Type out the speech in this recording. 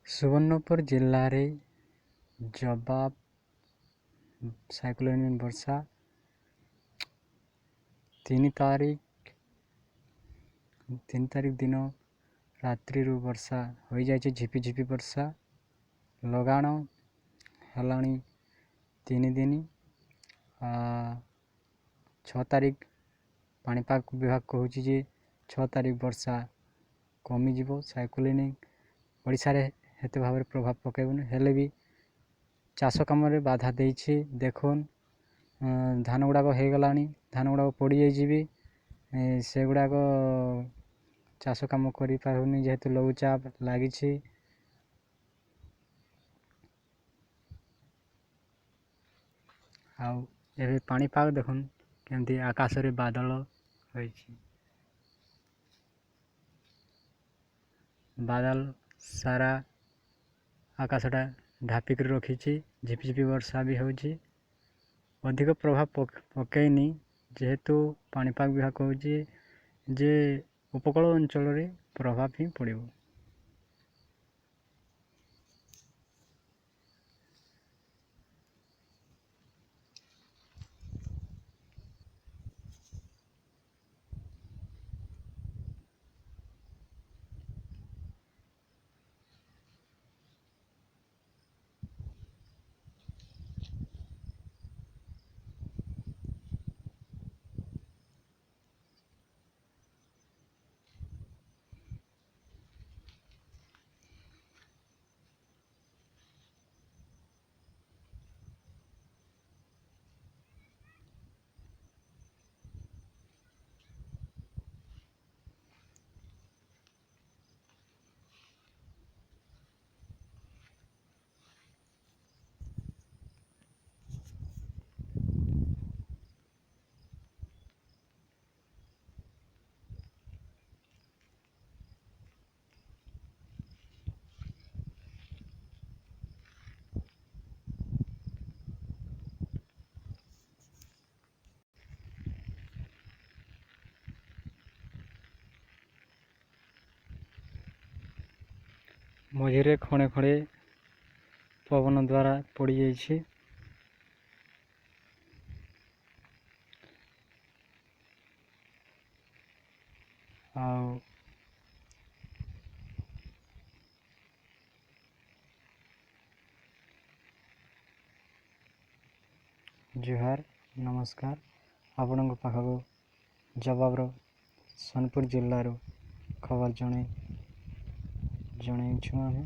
ସୁବର୍ଣ୍ଣପୁର ଜିଲ୍ଲାରେ ଜବାବ ସାଇକ୍ଲୋନିକ ବର୍ଷା 3 ତାରିଖ ଦିନ ରାତ୍ରିରୁ ବର୍ଷା ହୋଇଯାଇଛି। ଝିପିଝିପି ବର୍ଷା ଲଗାଣ ହେଲାଣି 3 ଦିନ। 6 ତାରିଖ ପାଣିପାଗ ବିଭାଗ କହୁଛି ଯେ 6 ତାରିଖ ବର୍ଷା କମିଯିବ। ସାଇକ୍ଲୋନିକ ଓଡ଼ିଶାରେ ଏତେ ଭାବରେ ପ୍ରଭାବ ପକାଇବନି, ହେଲେ ବି ଚାଷ କାମରେ ବାଧା ଦେଇଛି। ଦେଖୁନ୍ ଧାନ ଗୁଡ଼ାକ ହେଇଗଲାଣି, ଧାନ ଗୁଡ଼ାକ ପଡ଼ିଯାଇଛି ବି, ସେଗୁଡ଼ାକ ଚାଷ କାମ କରିପାରୁନି ଯେହେତୁ ଲଘୁଚାପ ଲାଗିଛି। ଆଉ ଏବେ ପାଣିପାଗ ଦେଖୁନ୍ କେମିତି ଆକାଶରେ ବାଦଲ ହୋଇଛି, ବାଦଲ ସାରା ଆକାଶଟା ଢାପିକରି ରଖିଛି। ଝିପିଝିପି ବର୍ଷା ବି ହେଉଛି, ଅଧିକ ପ୍ରଭାବ ପକାଇନି ଯେହେତୁ ପାଣିପାଗ ବିଭାଗ କହୁଛି ଯେ ଉପକୂଳ ଅଞ୍ଚଳରେ ପ୍ରଭାବ ହିଁ ପଡ଼ିବ। ମଝିରେ ଖଣେ ଖଣେ ପବନ ଦ୍ୱାରା ପଡ଼ିଯାଇଛି। ଆଉ ଜୁହାର, ନମସ୍କାର। ଆପଣଙ୍କ ପାଖକୁ ଜବାବର ସୋନପୁର ଜିଲ୍ଲାରୁ ଖବର ଜଣାଇଛୁ ଆମେ।